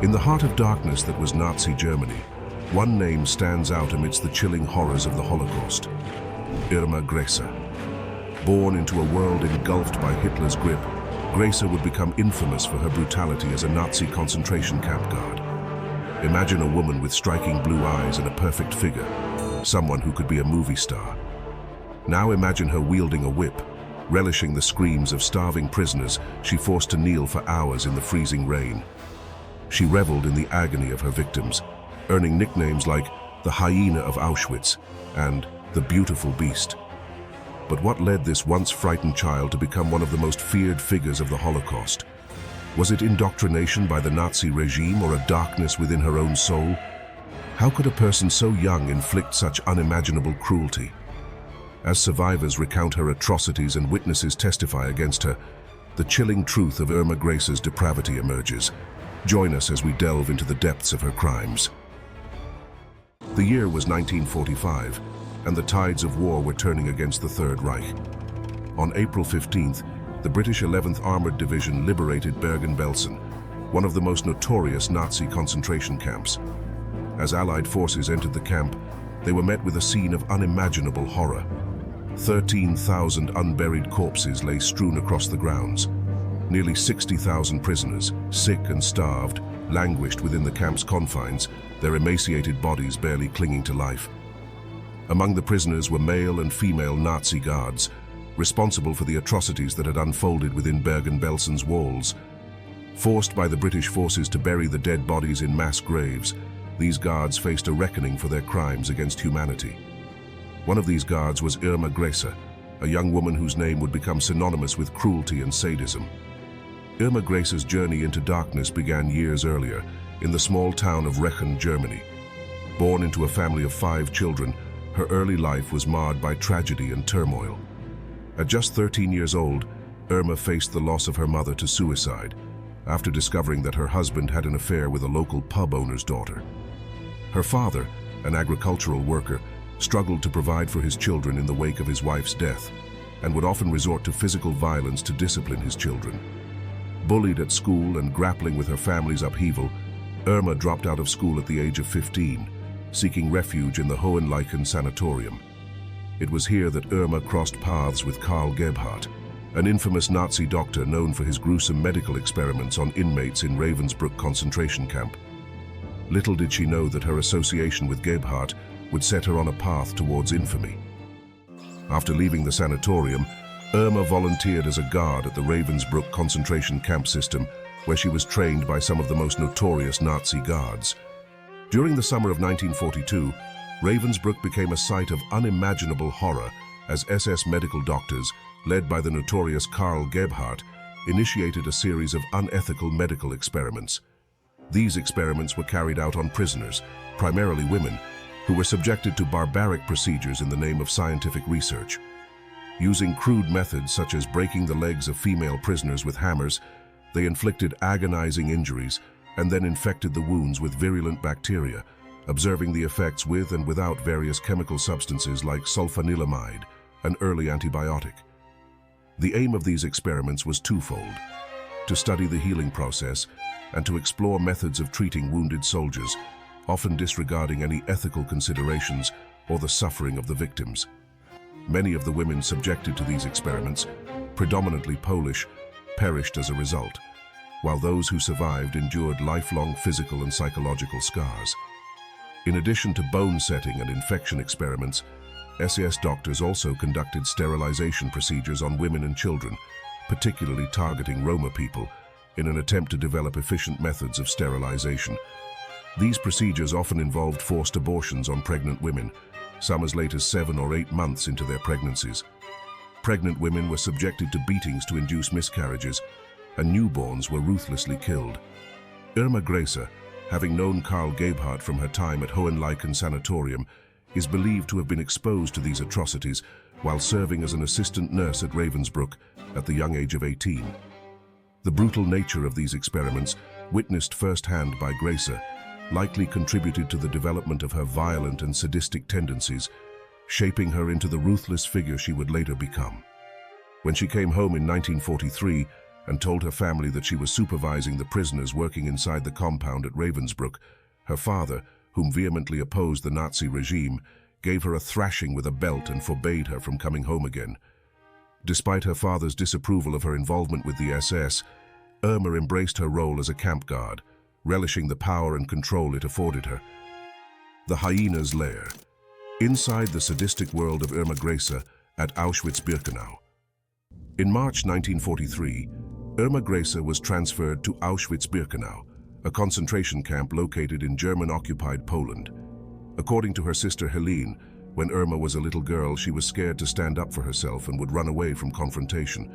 In the heart of darkness that was Nazi Germany, one name stands out amidst the chilling horrors of the Holocaust: Irma Grese. Born into a world engulfed by Hitler's grip, Grese would become infamous for her brutality as a Nazi concentration camp guard. Imagine a woman with striking blue eyes and a perfect figure, someone who could be a movie star. Now imagine her wielding a whip, relishing the screams of starving prisoners she forced to kneel for hours in the freezing rain. She reveled in the agony of her victims, earning nicknames like the Hyena of Auschwitz and the Beautiful Beast. But what led this once frightened child to become one of the most feared figures of the Holocaust? Was it indoctrination by the Nazi regime or a darkness within her own soul? How could a person so young inflict such unimaginable cruelty? As survivors recount her atrocities and witnesses testify against her, the chilling truth of Irma Grese's depravity emerges. Join us as we delve into the depths of her crimes. The year was 1945, and the tides of war were turning against the Third Reich. On April 15th, the British 11th Armoured Division liberated Bergen-Belsen, one of the most notorious Nazi concentration camps. As Allied forces entered the camp, they were met with a scene of unimaginable horror. 13,000 unburied corpses lay strewn across the grounds. Nearly 60,000 prisoners, sick and starved, languished within the camp's confines, their emaciated bodies barely clinging to life. Among the prisoners were male and female Nazi guards, responsible for the atrocities that had unfolded within Bergen-Belsen's walls. Forced by the British forces to bury the dead bodies in mass graves, these guards faced a reckoning for their crimes against humanity. One of these guards was Irma Grese, a young woman whose name would become synonymous with cruelty and sadism. Irma Grese's journey into darkness began years earlier, in the small town of Rechen, Germany. Born into a family of 5 children, her early life was marred by tragedy and turmoil. At just 13 years old, Irma faced the loss of her mother to suicide, after discovering that her husband had an affair with a local pub owner's daughter. Her father, an agricultural worker, struggled to provide for his children in the wake of his wife's death, and would often resort to physical violence to discipline his children. Bullied at school and grappling with her family's upheaval, Irma dropped out of school at the age of 15, seeking refuge in the Hohenleichen sanatorium. It was here that Irma crossed paths with Karl Gebhardt, an infamous Nazi doctor known for his gruesome medical experiments on inmates in Ravensbrück concentration camp. Little did she know that her association with Gebhardt would set her on a path towards infamy. After leaving the sanatorium, Irma volunteered as a guard at the Ravensbrück concentration camp system, where she was trained by some of the most notorious Nazi guards. During the summer of 1942, Ravensbrück became a site of unimaginable horror as SS medical doctors, led by the notorious Karl Gebhardt, initiated a series of unethical medical experiments. These experiments were carried out on prisoners, primarily women, who were subjected to barbaric procedures in the name of scientific research. Using crude methods such as breaking the legs of female prisoners with hammers, they inflicted agonizing injuries and then infected the wounds with virulent bacteria, observing the effects with and without various chemical substances like sulfanilamide, an early antibiotic. The aim of these experiments was twofold: to study the healing process and to explore methods of treating wounded soldiers, often disregarding any ethical considerations or the suffering of the victims. Many of the women subjected to these experiments, predominantly Polish, perished as a result, while those who survived endured lifelong physical and psychological scars. In addition to bone setting and infection experiments, SS doctors also conducted sterilization procedures on women and children, particularly targeting Roma people, in an attempt to develop efficient methods of sterilization. These procedures often involved forced abortions on pregnant women, some as late as 7 or 8 months into their pregnancies. Pregnant women were subjected to beatings to induce miscarriages, and newborns were ruthlessly killed. Irma Grese, having known Karl Gebhardt from her time at Hohenleichen Sanatorium, is believed to have been exposed to these atrocities while serving as an assistant nurse at Ravensbrück at the young age of 18. The brutal nature of these experiments, witnessed firsthand by Grese, likely contributed to the development of her violent and sadistic tendencies, shaping her into the ruthless figure she would later become. When she came home in 1943, and told her family that she was supervising the prisoners working inside the compound at Ravensbrück. Her father, whom vehemently opposed the Nazi regime, gave her a thrashing with a belt and forbade her from coming home again. Despite her father's disapproval of her involvement with the SS, Irma embraced her role as a camp guard, relishing the power and control it afforded her. The Hyena's Lair. Inside the sadistic world of Irma Grese at Auschwitz-Birkenau. In March 1943, Irma Grese was transferred to Auschwitz-Birkenau, a concentration camp located in German-occupied Poland. According to her sister Helene, when Irma was a little girl, she was scared to stand up for herself and would run away from confrontation.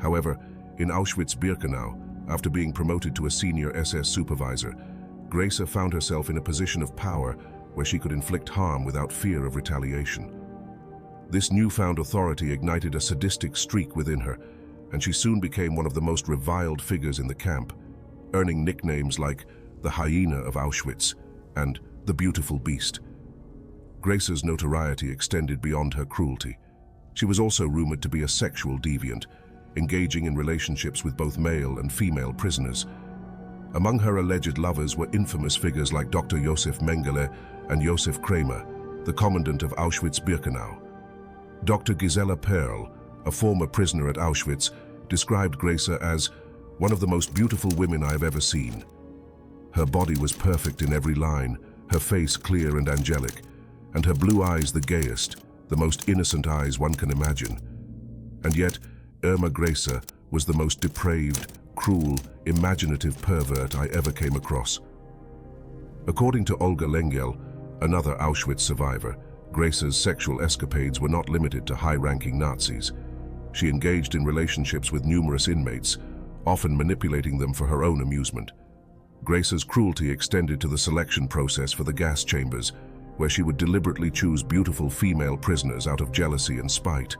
However, in Auschwitz-Birkenau, after being promoted to a senior SS supervisor, Grese found herself in a position of power where she could inflict harm without fear of retaliation. This newfound authority ignited a sadistic streak within her, and she soon became one of the most reviled figures in the camp, earning nicknames like the Hyena of Auschwitz and the Beautiful Beast. Grese's notoriety extended beyond her cruelty. She was also rumored to be a sexual deviant, engaging in relationships with both male and female prisoners. Among her alleged lovers were infamous figures like Dr. Josef Mengele and Josef Kramer, the commandant of Auschwitz-Birkenau. Dr. Gisela Perl, a former prisoner at Auschwitz, described Grese as one of the most beautiful women I have ever seen. Her body was perfect in every line, her face clear and angelic, and her blue eyes the gayest, the most innocent eyes one can imagine. And yet, Irma Grese was the most depraved, cruel, imaginative pervert I ever came across. According to Olga Lengel, another Auschwitz survivor, Grese's sexual escapades were not limited to high-ranking Nazis. She engaged in relationships with numerous inmates, often manipulating them for her own amusement. Grese's cruelty extended to the selection process for the gas chambers, where she would deliberately choose beautiful female prisoners out of jealousy and spite.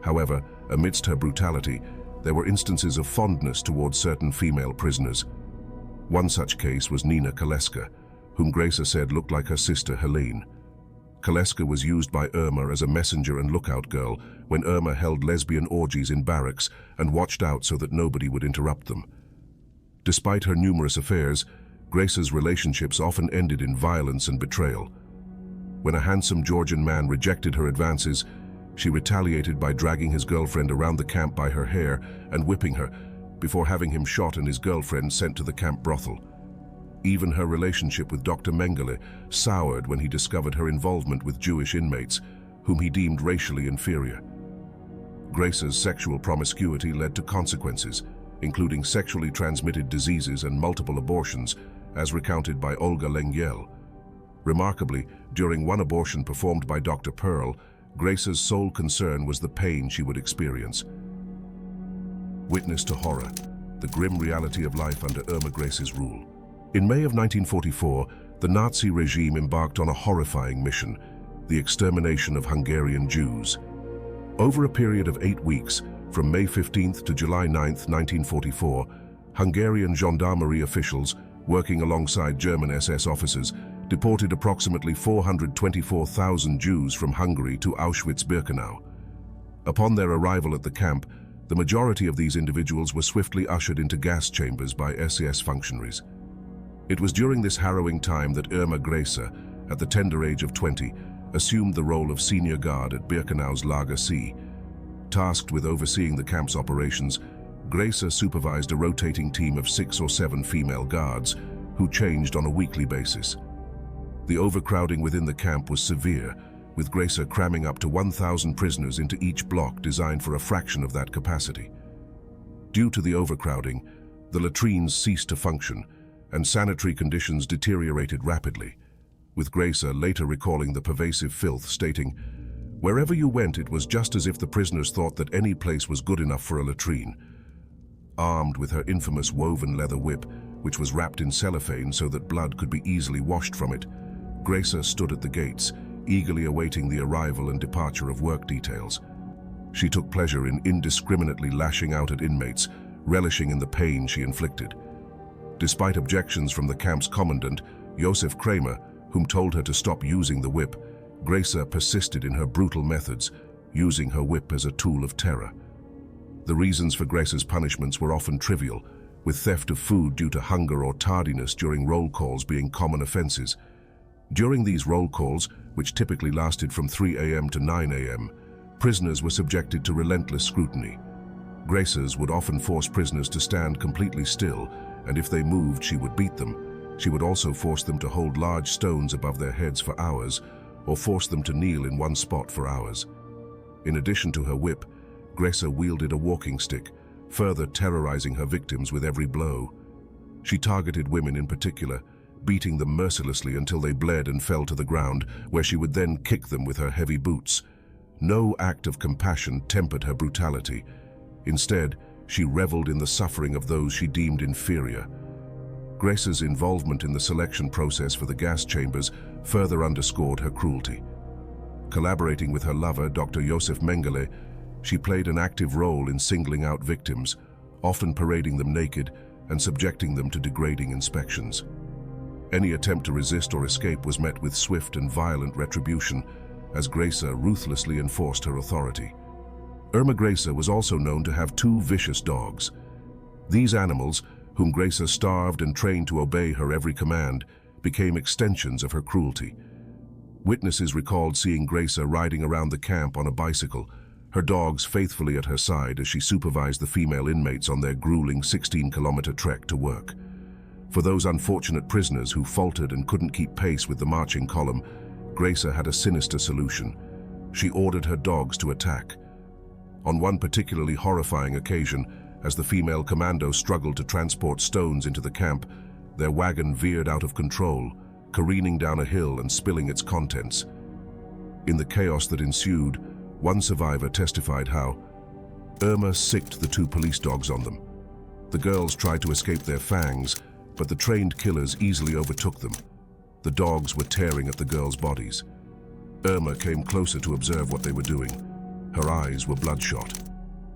However, amidst her brutality, there were instances of fondness towards certain female prisoners. One such case was Nina Kaleska, whom Grese said looked like her sister Helene. Kaleska was used by Irma as a messenger and lookout girl when Irma held lesbian orgies in barracks and watched out so that nobody would interrupt them. Despite her numerous affairs, Grese's relationships often ended in violence and betrayal. When a handsome Georgian man rejected her advances, she retaliated by dragging his girlfriend around the camp by her hair and whipping her, before having him shot and his girlfriend sent to the camp brothel. Even her relationship with Dr. Mengele soured when he discovered her involvement with Jewish inmates, whom he deemed racially inferior. Grese's sexual promiscuity led to consequences, including sexually transmitted diseases and multiple abortions, as recounted by Olga Lengel. Remarkably, during one abortion performed by Dr. Perl, Grese's sole concern was the pain she would experience. Witness to horror, the grim reality of life under Irma Grese's rule. In May of 1944, the Nazi regime embarked on a horrifying mission, the extermination of Hungarian Jews. Over a period of 8 weeks, from May 15th to July 9th, 1944, Hungarian gendarmerie officials, working alongside German SS officers, deported approximately 424,000 Jews from Hungary to Auschwitz-Birkenau. Upon their arrival at the camp, the majority of these individuals were swiftly ushered into gas chambers by SS functionaries. It was during this harrowing time that Irma Grese, at the tender age of 20, assumed the role of senior guard at Birkenau's Lager C. Tasked with overseeing the camp's operations, Grese supervised a rotating team of 6 or 7 female guards, who changed on a weekly basis. The overcrowding within the camp was severe, with Grese cramming up to 1,000 prisoners into each block designed for a fraction of that capacity. Due to the overcrowding, the latrines ceased to function, and sanitary conditions deteriorated rapidly, with Grese later recalling the pervasive filth, stating, "Wherever you went, it was just as if the prisoners thought that any place was good enough for a latrine." Armed with her infamous woven leather whip, which was wrapped in cellophane so that blood could be easily washed from it, Grese stood at the gates, eagerly awaiting the arrival and departure of work details. She took pleasure in indiscriminately lashing out at inmates, relishing in the pain she inflicted. Despite objections from the camp's commandant, Josef Kramer, whom told her to stop using the whip, Grese persisted in her brutal methods, using her whip as a tool of terror. The reasons for Grese's punishments were often trivial, with theft of food due to hunger or tardiness during roll calls being common offenses. During these roll calls, which typically lasted from 3 a.m. to 9 a.m., prisoners were subjected to relentless scrutiny. Grese would often force prisoners to stand completely still, and if they moved, she would beat them. She would also force them to hold large stones above their heads for hours, or force them to kneel in one spot for hours. In addition to her whip, Grese wielded a walking stick, further terrorizing her victims with every blow. She targeted women in particular, beating them mercilessly until they bled and fell to the ground, where she would then kick them with her heavy boots. No act of compassion tempered her brutality. Instead, she reveled in the suffering of those she deemed inferior. Grese's involvement in the selection process for the gas chambers further underscored her cruelty. Collaborating with her lover, Dr. Josef Mengele, she played an active role in singling out victims, often parading them naked and subjecting them to degrading inspections. Any attempt to resist or escape was met with swift and violent retribution, as Grese ruthlessly enforced her authority. Irma Grese was also known to have 2 vicious dogs. These animals, whom Grese starved and trained to obey her every command, became extensions of her cruelty. Witnesses recalled seeing Grese riding around the camp on a bicycle, her dogs faithfully at her side as she supervised the female inmates on their grueling 16-kilometer trek to work. For those unfortunate prisoners who faltered and couldn't keep pace with the marching column, Grese had a sinister solution. She ordered her dogs to attack. On one particularly horrifying occasion, as the female commando struggled to transport stones into the camp, their wagon veered out of control, careening down a hill and spilling its contents. In the chaos that ensued, one survivor testified how Irma sicked the 2 police dogs on them. The girls tried to escape their fangs, but the trained killers easily overtook them. The dogs were tearing at the girls' bodies. Irma came closer to observe what they were doing. Her eyes were bloodshot.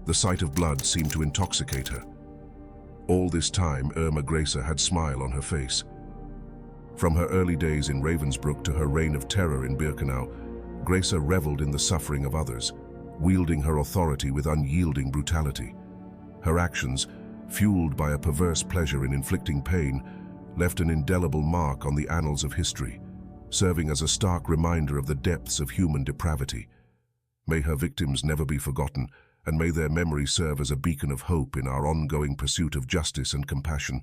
The sight of blood seemed to intoxicate her. All this time, Irma Grese had a smile on her face. From her early days in Ravensbrück to her reign of terror in Birkenau, Grese reveled in the suffering of others, wielding her authority with unyielding brutality. Her actions, fueled by a perverse pleasure in inflicting pain, left an indelible mark on the annals of history, serving as a stark reminder of the depths of human depravity. May her victims never be forgotten, and may their memory serve as a beacon of hope in our ongoing pursuit of justice and compassion.